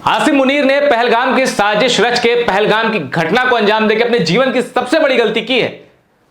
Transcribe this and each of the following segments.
आसिम मुनीर ने पहलगाम की साजिश रच के पहलगाम की घटना को अंजाम देकर अपने जीवन की सबसे बड़ी गलती की है।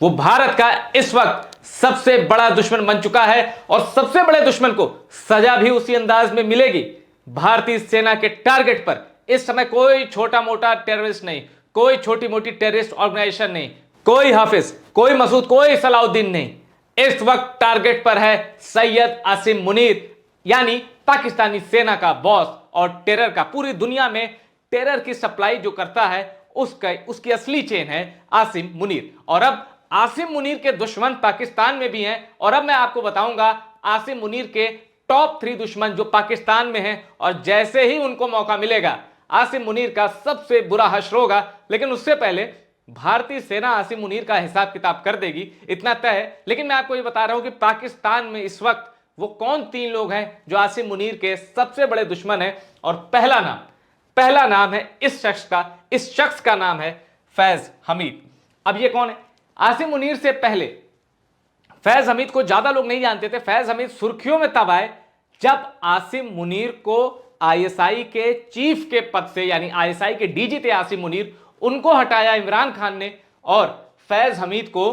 वो भारत का इस वक्त सबसे बड़ा दुश्मन बन चुका है और सबसे बड़े दुश्मन को सजा भी उसी अंदाज में मिलेगी। भारतीय सेना के टारगेट पर इस समय कोई छोटा मोटा टेररिस्ट नहीं, कोई छोटी मोटी टेररिस्ट ऑर्गेनाइजेशन नहीं, कोई हाफिज, कोई मसूद, कोई सलाउद्दीन नहीं। इस वक्त टारगेट पर है सैयद आसिम मुनीर, यानी पाकिस्तानी सेना का बॉस और टेरर का, पूरी दुनिया में टेरर की सप्लाई जो करता है उसकी असली चेन है आसिम मुनीर। और अब आसिम मुनीर के दुश्मन पाकिस्तान में भी हैं और अब मैं आपको बताऊंगा आसिम मुनीर के टॉप 3 दुश्मन जो पाकिस्तान में हैं, और जैसे ही उनको मौका मिलेगा आसिम मुनीर का सबसे बुरा हश्र होगा। लेकिन उससे पहले भारतीय सेना आसिम मुनीर का हिसाब किताब कर देगी, इतना तय है। लेकिन मैं आपको ये बता रहा हूं कि पाकिस्तान में इस वक्त वो कौन 3 लोग हैं जो आसिम मुनीर के सबसे बड़े दुश्मन हैं। और पहला नाम है इस शख्स का नाम है फैज हमीद। अब ये कौन है? आसिम मुनीर से पहले फैज हमीद को ज्यादा लोग नहीं जानते थे। फैज हमीद सुर्खियों में तब आए जब आसिम मुनीर को आईएसआई के चीफ के पद से, यानी आईएसआई के डीजी थे आसिम मुनीर, उनको हटाया इमरान खान ने और फैज हमीद को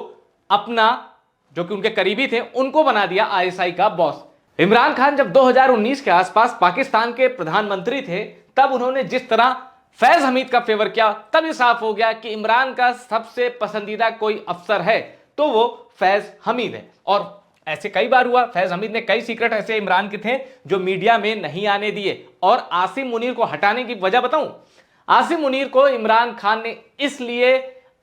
अपना, जो कि उनके करीबी थे, उनको बना दिया आईएसआई का बॉस। इमरान खान जब 2019 के आसपास पाकिस्तान के प्रधानमंत्री थे तब उन्होंने जिस तरह फैज हमीद का फेवर किया, तब ये साफ हो गया कि इमरान का सबसे पसंदीदा कोई अफसर है तो वो फैज हमीद है। और ऐसे कई बार हुआ, फैज हमीद ने कई सीक्रेट ऐसे इमरान के थे जो मीडिया में नहीं आने दिए। और आसिम मुनीर को हटाने की वजह बताऊं, आसिम मुनीर को इमरान खान ने इसलिए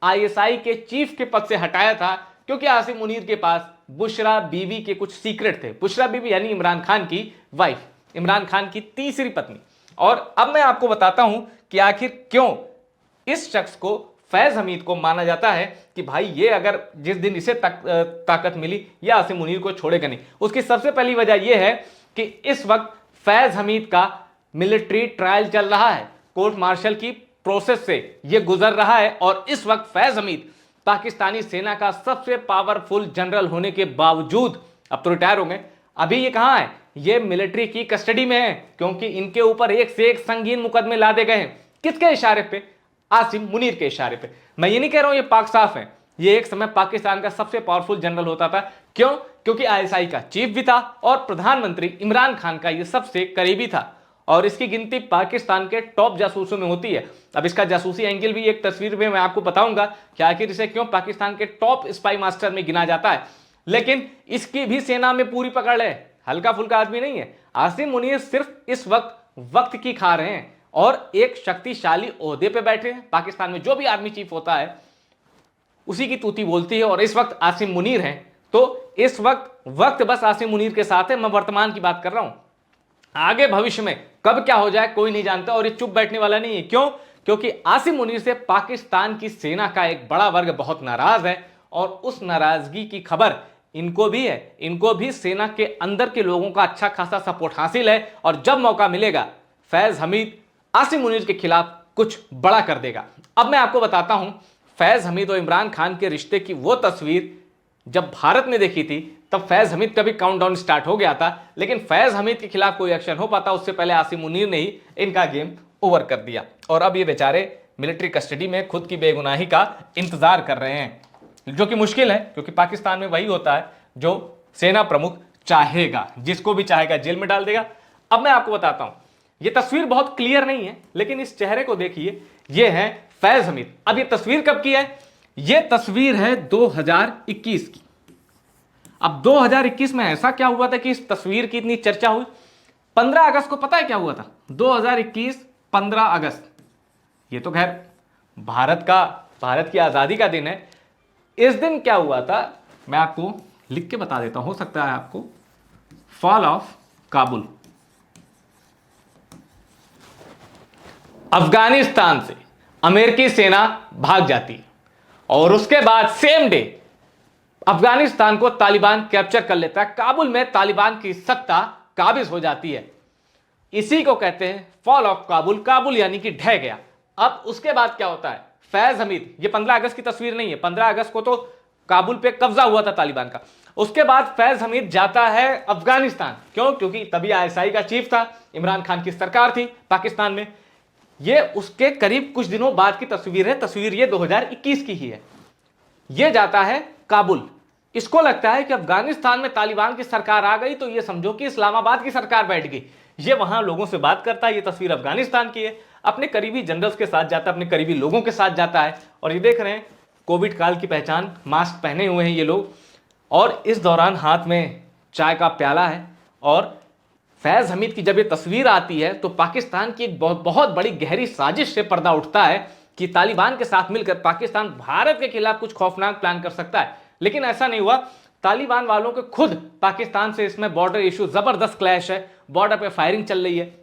आईएसआई के चीफ के पद से हटाया था क्योंकि आसिम मुनीर के पास बुशरा बीवी के कुछ सीक्रेट थे। बुशरा बीवी यानी इमरान खान की वाइफ, इमरान खान की तीसरी पत्नी। और अब मैं आपको बताता हूं कि आखिर क्यों इस शख्स को, फैज हमीद को, माना जाता है कि भाई ये अगर जिस दिन इसे ताकत मिली ये आसिम मुनीर को छोड़ेगा नहीं। उसकी सबसे पहली वजह यह है कि इस वक्त फैज हमीद का मिलिट्री ट्रायल चल रहा है, कोर्ट मार्शल की प्रोसेस से ये गुजर रहा है। और इस वक्त फैज हमीद पाकिस्तानी सेना का सबसे पावरफुल जनरल होने के बावजूद, अब तो रिटायर हो गए, अभी ये कहां है? ये मिलिट्री की कस्टडी में है क्योंकि इनके ऊपर एक से एक संगीन मुकदमे लादे गए हैं। किसके इशारे पे? आसिम मुनीर के इशारे पे। मैं ये नहीं कह रहा हूं ये पाक साफ है, ये एक समय पाकिस्तान का सबसे पावरफुल जनरल होता था। क्यों? क्योंकि आईएसआई का चीफ भी था और प्रधानमंत्री इमरान खान का ये सबसे करीबी था। और इसकी गिनती पाकिस्तान के टॉप जासूसों में होती है। अब इसका जासूसी एंगल भी एक तस्वीर में मैं आपको बताऊंगा कि आखिर इसे क्यों पाकिस्तान के टॉप स्पाई मास्टर में गिना जाता है। लेकिन इसकी भी सेना में पूरी पकड़ है, हल्का फुल्का आदमी नहीं है। आसिम मुनीर सिर्फ इस वक्त की खा रहे हैं और एक शक्तिशाली ओहदे पे बैठे हैं। पाकिस्तान में जो भी आर्मी चीफ होता है उसी की तूती बोलती है और इस वक्त आसिम मुनीर हैं। तो इस वक्त बस आसिम मुनीर के साथ है। मैं वर्तमान की बात कर रहा हूं, आगे भविष्य में कब क्या हो जाए कोई नहीं जानता। और ये चुप बैठने वाला नहीं है। क्यों? क्योंकि आसिम मुनीर से पाकिस्तान की सेना का एक बड़ा वर्ग बहुत नाराज है और उस नाराजगी की खबर इनको भी है। इनको भी सेना के अंदर के लोगों का अच्छा खासा सपोर्ट हासिल है और जब मौका मिलेगा फैज हमीद आसिम मुनीर के खिलाफ कुछ बड़ा कर देगा। अब मैं आपको बताता हूं फैज हमीद और इमरान खान के रिश्ते की वो तस्वीर जब भारत ने देखी थी तब फैज हमीद का भी काउंटडाउन स्टार्ट हो गया था, लेकिन फैज हमीद के खिलाफ कोई एक्शन हो पाता उससे पहले आसिम मुनीर ने ही इनका गेम ओवर कर दिया। और अब ये बेचारे मिलिट्री कस्टडी में खुद की बेगुनाही का इंतजार कर रहे हैं, जो कि मुश्किल है क्योंकि पाकिस्तान में वही होता है जो सेना प्रमुख चाहेगा, जिसको भी चाहेगा जेल में डाल देगा। अब मैं आपको बताता हूं, यह तस्वीर बहुत क्लियर नहीं है लेकिन इस चेहरे को देखिए, यह है फैज हमीद। अब यह तस्वीर कब की है? यह तस्वीर है 2021 की। अब 2021 में ऐसा क्या हुआ था कि इस तस्वीर की इतनी चर्चा हुई? 15 अगस्त को पता है क्या हुआ था? 2021 15 अगस्त, ये तो खैर भारत की आजादी का दिन है। इस दिन क्या हुआ था मैं आपको लिख के बता देता हूं, हो सकता है आपको। Fall of Kabul. अफगानिस्तान से अमेरिकी सेना भाग जाती है और उसके बाद सेम डे अफगानिस्तान को तालिबान कैप्चर कर लेता है। काबुल में तालिबान की सत्ता काबिज हो जाती है। इसी को कहते हैं फॉल ऑफ काबुल। काबुल यानी कि ढह गया। अब उसके बाद क्या होता है? फैज हमीद, ये 15 अगस्त की तस्वीर नहीं है, 15 अगस्त को तो काबुल पे कब्जा हुआ था तालिबान का। उसके बाद फैज हमीद जाता है अफगानिस्तान। क्यों? क्योंकि तभी आईएसआई का चीफ था, इमरान खान की सरकार थी पाकिस्तान में। ये उसके करीब कुछ दिनों बाद की तस्वीर है। तस्वीर ये 2021 की ही है। ये जाता है काबुल। इसको लगता है कि अफगानिस्तान में तालिबान की सरकार आ गई तो ये समझो कि इस्लामाबाद की सरकार बैठ गई। ये वहां लोगों से बात करता है। ये तस्वीर अफगानिस्तान की है। अपने करीबी जनरल्स के साथ जाता है, अपने करीबी लोगों के साथ जाता है। और ये देख रहे हैं कोविड काल की पहचान, मास्क पहने हुए हैं ये लोग। और इस दौरान हाथ में चाय का प्याला है। और फैज हमीद की जब ये तस्वीर आती है तो पाकिस्तान की एक बहुत बड़ी गहरी साजिश से पर्दा उठता है कि तालिबान के साथ मिलकर पाकिस्तान भारत के खिलाफ कुछ खौफनाक प्लान कर सकता है। लेकिन ऐसा नहीं हुआ। तालिबान वालों के खुद पाकिस्तान से इसमें बॉर्डर इशू, जबरदस्त क्लैश है, बॉर्डर पे फायरिंग चल रही है।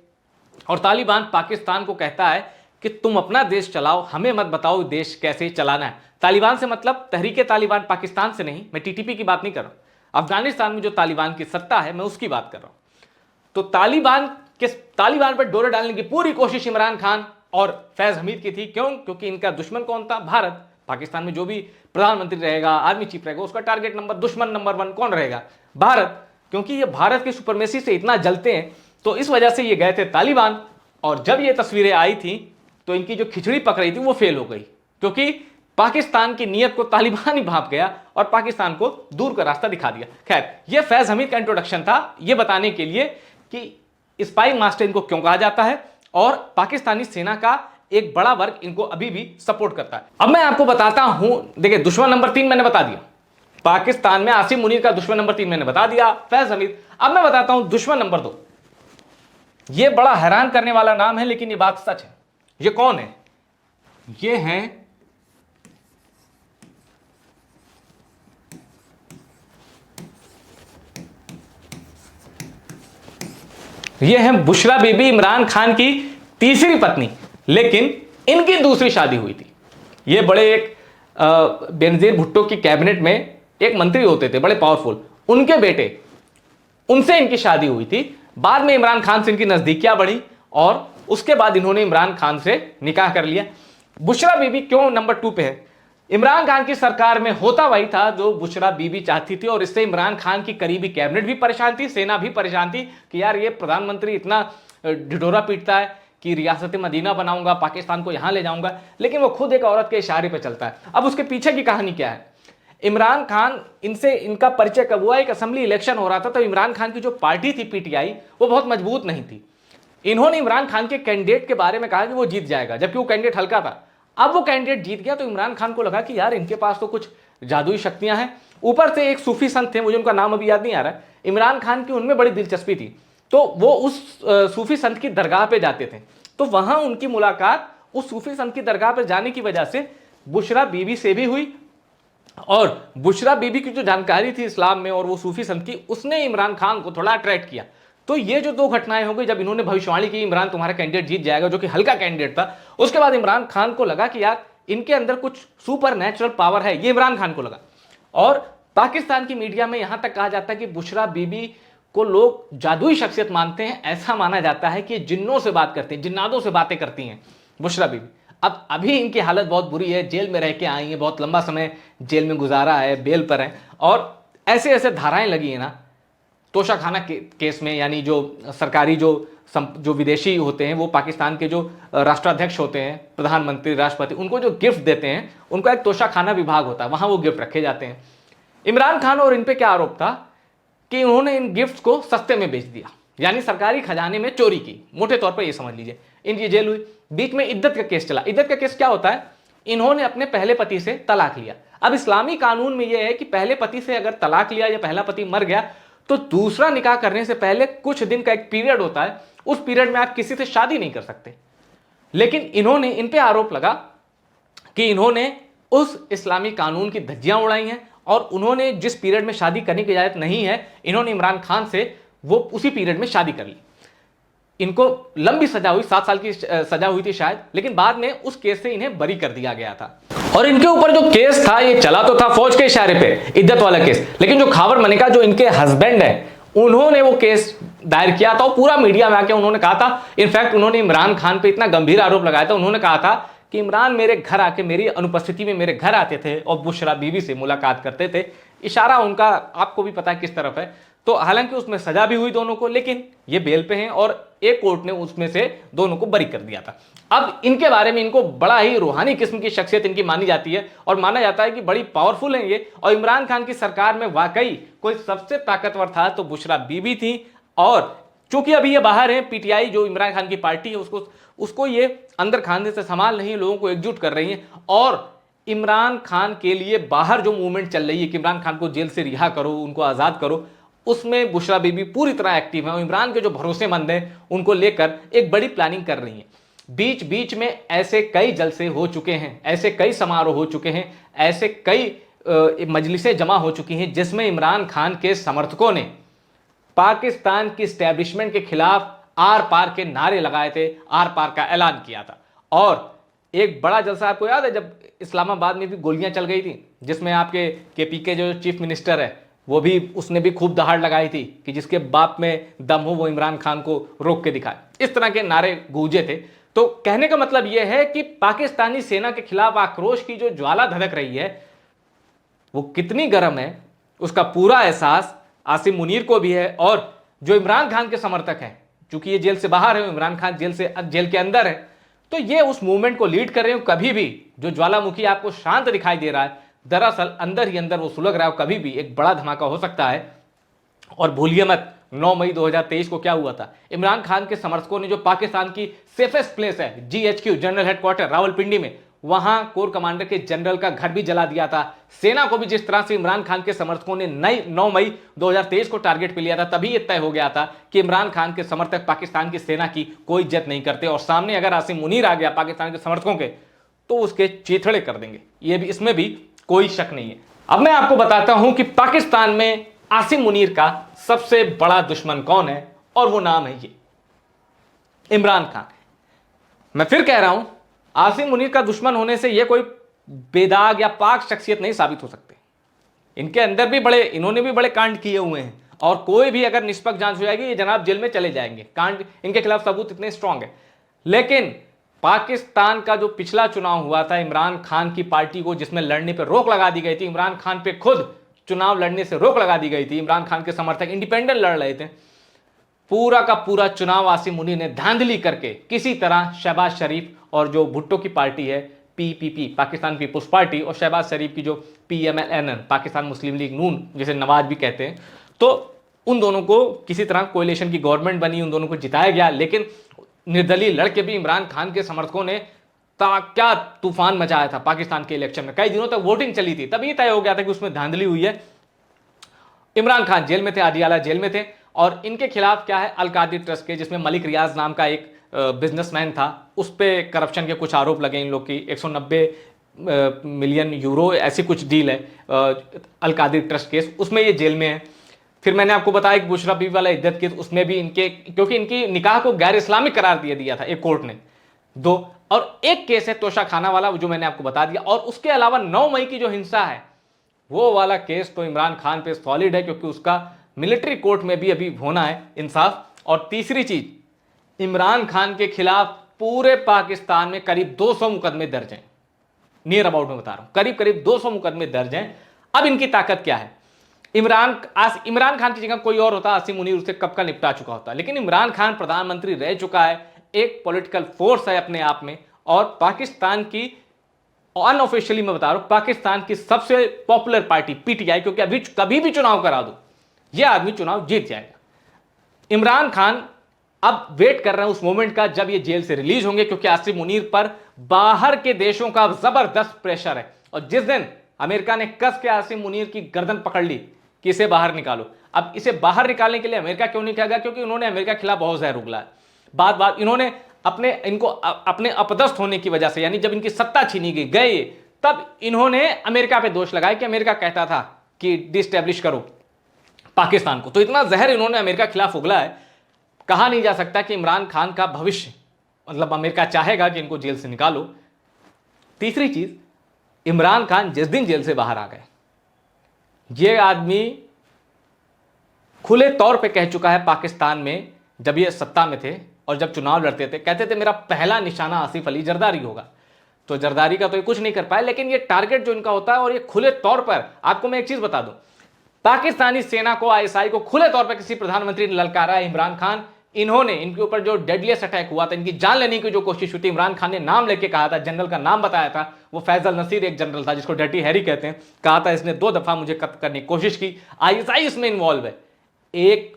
और तालिबान पाकिस्तान को कहता है कि तुम अपना देश चलाओ, हमें मत बताओ देश कैसे चलाना है। तालिबान से मतलब तहरीके तालिबान पाकिस्तान से नहीं, मैं टीटीपी की बात नहीं कर रहा हूं। अफगानिस्तान में जो तालिबान की सत्ता है मैं उसकी बात कर रहा हूं। तो तालिबान पर डोरे डालने की पूरी कोशिश इमरान खान और फैज हमीद की थी। क्यों? क्योंकि इनका दुश्मन कौन था? भारत। पाकिस्तान में जो भी प्रधानमंत्री रहेगा, आर्मी चीफ रहेगा, उसका टारगेट दुश्मन नंबर 1 कौन रहेगा? भारत। क्योंकि ये भारत की सुपरमेसी से इतना जलते हैं, तो इस वजह से ये गए थे तालिबान। और जब ये तस्वीरें आई थी तो इनकी जो खिचड़ी पक रही थी वो फेल हो गई, क्योंकि पाकिस्तान की नीयत को तालिबान ही भाप गया और पाकिस्तान को दूर का रास्ता दिखा दिया। खैर, ये फैज हमीद का इंट्रोडक्शन था, ये बताने के लिए कि स्पाई मास्टर इनको क्यों कहा जाता है और पाकिस्तानी सेना का एक बड़ा वर्ग इनको अभी भी सपोर्ट करता है। अब मैं आपको बताता हूं, देखिए दुश्मन नंबर 3 मैंने बता दिया, पाकिस्तान में आसिम मुनीर का दुश्मन नंबर 3 मैंने बता दिया, फैज हमीद। अब मैं बताता हूं दुश्मन नंबर 2। ये बड़ा हैरान करने वाला नाम है लेकिन ये बात सच है। ये कौन है? ये है बुशरा बीबी, इमरान खान की तीसरी पत्नी, लेकिन इनकी दूसरी शादी हुई थी। ये बड़े एक बेनजीर भुट्टो की कैबिनेट में एक मंत्री होते थे, बड़े पावरफुल, उनके बेटे, उनसे इनकी शादी हुई थी। बाद में इमरान खान से इनकी नजदीकियां बढ़ी और उसके बाद इन्होंने इमरान खान से निकाह कर लिया। बुशरा बीबी क्यों नंबर 2 पे है? इमरान खान की सरकार में होता वही था जो बुशरा बीबी चाहती थी, और इससे इमरान खान की करीबी कैबिनेट भी परेशान थी, सेना भी परेशान थी कि यार ये प्रधानमंत्री इतना ढिढोरा पीटता है कि रियासत मदीना बनाऊंगा, पाकिस्तान को यहां ले जाऊंगा, लेकिन वो खुद एक औरत के इशारे पर चलता है। अब उसके पीछे की कहानी क्या है? इमरान खान, इनसे इनका परिचय कब हुआ? एक असेंबली इलेक्शन हो रहा था, तो इमरान खान की जो पार्टी थी पीटीआई, वो बहुत मजबूत नहीं थी। इन्होंने इमरान खान के कैंडिडेट के बारे में कहा कि वो जीत जाएगा, जबकि वो कैंडिडेट हल्का था। अब वो कैंडिडेट जीत गया तो इमरान खान को लगा कि यार इनके पास तो कुछ जादुई शक्तियां हैं। ऊपर से एक सूफी संत थे, मुझे उनका नाम अभी याद नहीं आ रहा, इमरान खान की उनमें बड़ी दिलचस्पी थी, तो वो उस सूफी संत की दरगाह पे जाते थे। तो वहां उनकी मुलाकात उस सूफी संत की दरगाह पर जाने की वजह से बुशरा बीबी से भी हुई, और बुशरा बीबी की जो जानकारी थी इस्लाम में और वो सूफी संत की, उसने इमरान खान को थोड़ा अट्रैक्ट किया। तो ये जो 2 घटनाएं हो गई, जब इन्होंने भविष्यवाणी की इमरान तुम्हारा कैंडिडेट जीत जाएगा, जो कि हल्का कैंडिडेट था, उसके बाद इमरान खान को लगा कि यार इनके अंदर कुछ सुपर नेचुरल पावर है, ये इमरान खान को लगा। और पाकिस्तान की मीडिया में यहां तक कहा जाता है कि बुशरा बीबी को लोग जादुई शख्सियत मानते हैं। ऐसा माना जाता है कि जिन्नों से बात करती हैं, जिन्नादों से बातें करती हैं बुशरा बीबी। अब अभी इनकी हालत बहुत बुरी है, जेल में रह के आई है, बहुत लंबा समय जेल में गुजारा है, बेल पर है, और ऐसे ऐसे धाराएं लगी है ना तोशाखाना केस में, यानी जो सरकारी जो विदेशी होते हैं, वो पाकिस्तान के जो राष्ट्राध्यक्ष होते हैं, प्रधानमंत्री, राष्ट्रपति, उनको जो गिफ्ट देते हैं, उनका एक तोशाखाना विभाग होता है, वहां वो गिफ्ट रखे जाते हैं। इमरान खान और इन पे क्या आरोप था कि उन्होंने इन गिफ्ट्स को सस्ते में बेच दिया, यानी सरकारी खजाने में चोरी की, मोटे तौर पर ये समझ लीजिए। इनकी जेल हुई। बीच में इद्दत का केस चला। इद्दत का केस क्या होता है? इन्होंने अपने पहले पति से तलाक लिया। अब इस्लामी कानून में यह है कि पहले पति से अगर तलाक लिया या पहला पति मर गया तो दूसरा निकाह करने से पहले कुछ दिन का एक पीरियड होता है, उस पीरियड में आप किसी से शादी नहीं कर सकते। लेकिन इन पे आरोप लगा कि इन्होंने उस इस्लामी कानून की धज्जियां उड़ाई हैं, और उन्होंने जिस पीरियड में शादी करने की इजाजत नहीं है, इन्होंने इमरान खान से वो उसी पीरियड में शादी कर ली। इनको लंबी सजा हुई, 7 साल की सजा हुई थी शायद, लेकिन बाद में उस केस से इन्हें बरी कर दिया गया था। और इनके ऊपर जो केस था ये चला तो था फौज के इशारे पे, इद्दत वाला केस, लेकिन जो खावर मनिका जो इनके हस्बैंड है, उन्होंने वो केस दायर किया था और पूरा मीडिया में आके उन्होंने कहा था, इनफैक्ट उन्होंने इमरान खान पे इतना गंभीर आरोप लगाया था, उन्होंने कहा था कि इमरान मेरे घर आके मेरी अनुपस्थिति में मेरे घर आते थे और बुशरा बीबी से मुलाकात करते थे। इशारा उनका आपको भी पता है किस तरफ है। तो हालांकि उसमें सजा भी हुई दोनों को, लेकिन ये बेल पे हैं और एक कोर्ट ने उसमें से दोनों को बरी कर दिया था। अब इनके बारे में, इनको बड़ा ही रूहानी किस्म की शख्सियत इनकी मानी जाती है और माना जाता है कि बड़ी पावरफुल हैं ये। और इमरान खान की सरकार में वाकई कोई सबसे ताकतवर था तो बुशरा बीबी थी। और चूंकि अभी ये बाहर है, पीटीआई जो इमरान खान की पार्टी है उसको ये अंदर खाने से संभाल रही है, लोगों को एकजुट कर रही है। और इमरान खान के लिए बाहर जो मूवमेंट चल रही है कि इमरान खान को जेल से रिहा करो, उनको आजाद करो, उसमें बुशरा बीबी पूरी तरह एक्टिव है और इमरान के जो भरोसेमंद हैं उनको लेकर एक बड़ी प्लानिंग कर रही है। बीच बीच में ऐसे कई जलसे हो चुके हैं, ऐसे कई समारोह हो चुके हैं, ऐसे कई मजलिसें जमा हो चुकी हैं जिसमें इमरान खान के समर्थकों ने पाकिस्तान की स्टैब्लिशमेंट के खिलाफ आर पार के नारे लगाए थे, आर पार का ऐलान किया था। और एक बड़ा जलसा आपको याद है जब इस्लामाबाद में भी गोलियां चल गई थी, जिसमें आपके केपी के जो चीफ मिनिस्टर है वो भी, उसने भी खूब दहाड़ लगाई थी कि जिसके बाप में दम हो वो इमरान खान को रोक के दिखाए। इस तरह के नारे गूंजे थे। तो कहने का मतलब यह है कि पाकिस्तानी सेना के खिलाफ आक्रोश की जो ज्वाला धधक रही है वो कितनी गर्म है, उसका पूरा एहसास आसिम मुनीर को भी है। और जो इमरान खान के समर्थक हैं, चूंकि ये जेल से बाहर है, इमरान खान जेल के अंदर है, तो ये उस मूवमेंट को लीड कर रहे हो। कभी भी जो ज्वालामुखी आपको शांत दिखाई दे रहा है, दरअसल अंदर ही अंदर वो सुलग रहा है। कभी भी एक बड़ा धमाका हो सकता है। और भूलिए मत 9 मई 2023 को क्या हुआ था। इमरान खान के समर्थकों ने जो पाकिस्तान की सेफेस्ट प्लेस है जीएचक्यू जनरल हेडक्वार्टर रावलपिंडी में, वहां कोर कमांडर के जनरल का घर भी जला दिया था। सेना को भी जिस तरह से इमरान खान के समर्थकों ने 9 मई 2023 को टारगेट पे लिया था, तभी यह तय हो गया था कि इमरान खान के समर्थक पाकिस्तान की सेना की कोई इज्जत नहीं करते और सामने अगर आसिम मुनीर आ गया पाकिस्तान के समर्थकों के तो उसके चीथड़े कर देंगे। ये भी, इसमें भी कोई शक नहीं है। अब मैं आपको बताता हूं कि पाकिस्तान में आसिम मुनीर का सबसे बड़ा दुश्मन कौन है, और वो नाम है ये इमरान खान। मैं फिर कह रहा हूं, आसिम मुनीर का दुश्मन होने से ये कोई बेदाग या पाक शख्सियत नहीं साबित हो सकते। इनके अंदर भी इन्होंने भी बड़े कांड किए हुए हैं और कोई भी अगर निष्पक्ष जांच हो जाएगी ये जनाब जेल में चले जाएंगे। कांड, इनके खिलाफ सबूत इतने स्ट्रांग है। लेकिन पाकिस्तान का जो पिछला चुनाव हुआ था इमरान खान की पार्टी को, जिसमें लड़ने पर रोक लगा दी गई थी, इमरान खान पे खुद चुनाव लड़ने से रोक लगा दी गई थी, इमरान खान के समर्थक इंडिपेंडेंट लड़ रहे थे, पूरा का पूरा चुनाव आसिम मुनीर ने धांधली करके किसी तरह शहबाज शरीफ और जो भुट्टो की पार्टी है पीपीपी पाकिस्तान पीपुल्स पार्टी और शहबाज शरीफ की जो पीएमएल पाकिस्तान मुस्लिम लीग नून जिसे नवाज भी कहते हैं, तो उन दोनों को किसी तरह कोalition की गवर्नमेंट बनी, उन दोनों को जिताया गया। लेकिन निर्दलीय लड़के भी इमरान खान के समर्थकों ने क्या तूफान मचाया था पाकिस्तान के इलेक्शन में। कई दिनों तक वोटिंग चली थी, तब ये तय हो गया था कि उसमें धांधली हुई है। इमरान खान जेल में थे, आदियाला जेल में थे और इनके खिलाफ क्या है, अल कादिर ट्रस्ट के, जिसमें मलिक रियाज नाम का एक बिजनेसमैन था, उस पर करप्शन के कुछ आरोप लगे इन लोग की। 190 मिलियन यूरो ऐसी कुछ डील है अल कादिर ट्रस्ट केस, उसमें ये जेल में है। फिर मैंने आपको बताया कि बुशरा बीबी वाला इद्दत केस, उसमें भी इनके, क्योंकि इनकी निकाह को गैर इस्लामिक करार दिया था एक कोर्ट ने, 2। और एक केस है तोशा खाना वाला जो मैंने आपको बता दिया। और उसके अलावा 9 मई की जो हिंसा है वो वाला केस तो इमरान खान पे सॉलिड है, क्योंकि उसका मिलिट्री कोर्ट में भी अभी होना है इंसाफ। और तीसरी चीज, इमरान खान के खिलाफ पूरे पाकिस्तान में करीब 200 मुकदमे दर्ज हैं, नियर अबाउट में बता रहा हूं, करीब 200 मुकदमे दर्ज हैं। अब इनकी ताकत क्या है, इमरान खान की जगह कोई और होता, आसिम मुनीर उससे कब का निपटा चुका होता। लेकिन इमरान खान प्रधानमंत्री रह चुका है, एक पॉलिटिकल फोर्स है अपने आप में, और पाकिस्तान की अनऑफिशियली मैं बता रहा हूं पाकिस्तान की सबसे पॉपुलर पार्टी पीटीआई, क्योंकि अभी कभी भी चुनाव करा दो यह आदमी चुनाव जीत जाएगा। इमरान खान अब वेट कर रहे हैं उस मोमेंट का जब ये जेल से रिलीज होंगे, क्योंकि आसिम मुनीर पर बाहर के देशों का जबरदस्त प्रेशर है। और जिस दिन अमेरिका ने कस के आसिम मुनीर की गर्दन पकड़ ली कि इसे बाहर निकालो, अब इसे बाहर निकालने के लिए अमेरिका क्यों नहीं कहेगा, क्योंकि उन्होंने अमेरिका के खिलाफ बहुत जहर उगला है। बात इन्होंने अपने अपदस्थ होने की वजह से, यानी जब इनकी सत्ता छीनी गई तब इन्होंने अमेरिका पे दोष लगाया कि अमेरिका कहता था कि डिस्टेब्लिश करो पाकिस्तान को। तो इतना जहर इन्होंने अमेरिका के खिलाफ उगला है, कहा नहीं जा सकता कि इमरान खान का भविष्य, मतलब अमेरिका चाहेगा कि इनको जेल से निकालो। तीसरी चीज, इमरान खान जिस दिन जेल से बाहर आ गए, ये आदमी खुले तौर पे कह चुका है पाकिस्तान में, जब ये सत्ता में थे और जब चुनाव लड़ते थे, कहते थे मेरा पहला निशाना आसिफ अली जरदारी होगा। तो जरदारी का तो ये कुछ नहीं कर पाए, लेकिन ये टारगेट जो इनका होता है, और ये खुले तौर पर, आपको मैं एक चीज बता दूं, पाकिस्तानी सेना को, आईएसआई को खुले तौर पर किसी प्रधानमंत्री ने ललकारा है। इमरान खान, इन्होंने, इनके ऊपर जो डेडलीस्ट अटैक हुआ था, इनकी जान लेने की जो कोशिश हुई थी, इमरान खान ने नाम लेके कहा था, जनरल का नाम बताया था, वो फैजल नसीर एक जनरल था जिसको डर्टी हैरी कहते हैं, कहा था इसने 2 दफा मुझे कत्ल करने की कोशिश की, आईएसआई इसमें इन्वॉल्व है। एक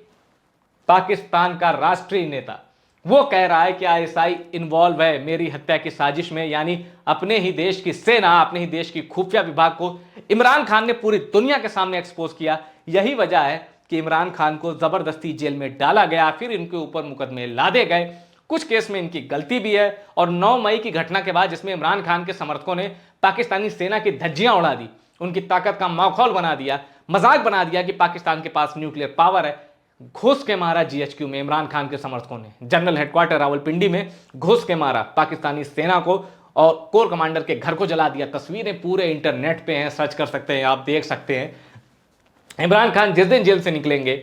पाकिस्तान का राष्ट्रीय नेता वो कह रहा है कि आईएसआई इन्वॉल्व है मेरी हत्या की साजिश में, यानी अपने ही देश की सेना, अपने ही देश की खुफिया विभाग को इमरान खान ने पूरी दुनिया के सामने एक्सपोज किया। यही वजह है कि इमरान खान को जबरदस्ती जेल में डाला गया, फिर इनके ऊपर मुकदमे लादे गए। कुछ केस में इनकी गलती भी है। और 9 मई की घटना के बाद जिसमें इमरान खान के समर्थकों ने पाकिस्तानी सेना की धज्जियां उड़ा दी, उनकी ताकत का माखौल बना दिया, मजाक बना दिया कि पाकिस्तान के पास न्यूक्लियर पावर है, घुस के मारा जीएचक्यू में इमरान खान के समर्थकों ने, जनरल हेडक्वार्टर रावलपिंडी में घुस के मारा पाकिस्तानी सेना को और कोर कमांडर के घर को जला दिया। तस्वीरें पूरे इंटरनेट पे हैं, सर्च कर सकते हैं, आप देख सकते हैं। इमरान खान जिस दिन जेल से निकलेंगे,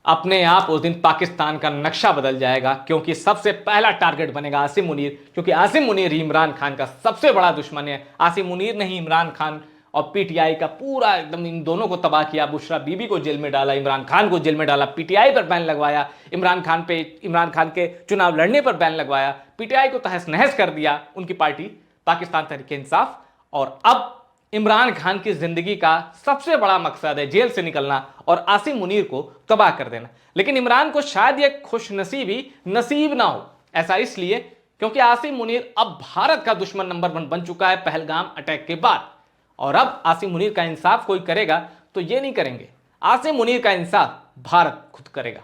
अपने आप उस दिन पाकिस्तान का नक्शा बदल जाएगा, क्योंकि सबसे पहला टारगेट बनेगा आसिम मुनीर, क्योंकि आसिम मुनीर ही इमरान खान का सबसे बड़ा दुश्मन है। आसिम मुनीर ने ही इमरान खान और पीटीआई का पूरा एकदम इन दोनों को तबाह किया। बुशरा बीबी को जेल में डाला, इमरान खान को जेल में डाला, पीटीआई पर बैन लगवाया, इमरान खान के चुनाव लड़ने पर बैन लगवाया, पीटीआई को तहस नहस कर दिया, उनकी पार्टी पाकिस्तान तहरीक-ए-इंसाफ। और अब इमरान खान की जिंदगी का सबसे बड़ा मकसद है जेल से निकलना और आसिम मुनीर को तबाह कर देना। लेकिन इमरान को शायद यह खुशनसीबी नसीब ना हो। ऐसा इसलिए क्योंकि आसिम मुनीर अब भारत का दुश्मन नंबर 1 बन चुका है पहलगाम अटैक के बाद। और अब आसिम मुनीर का इंसाफ कोई करेगा तो ये नहीं करेंगे, आसिम मुनीर का इंसाफ भारत खुद करेगा।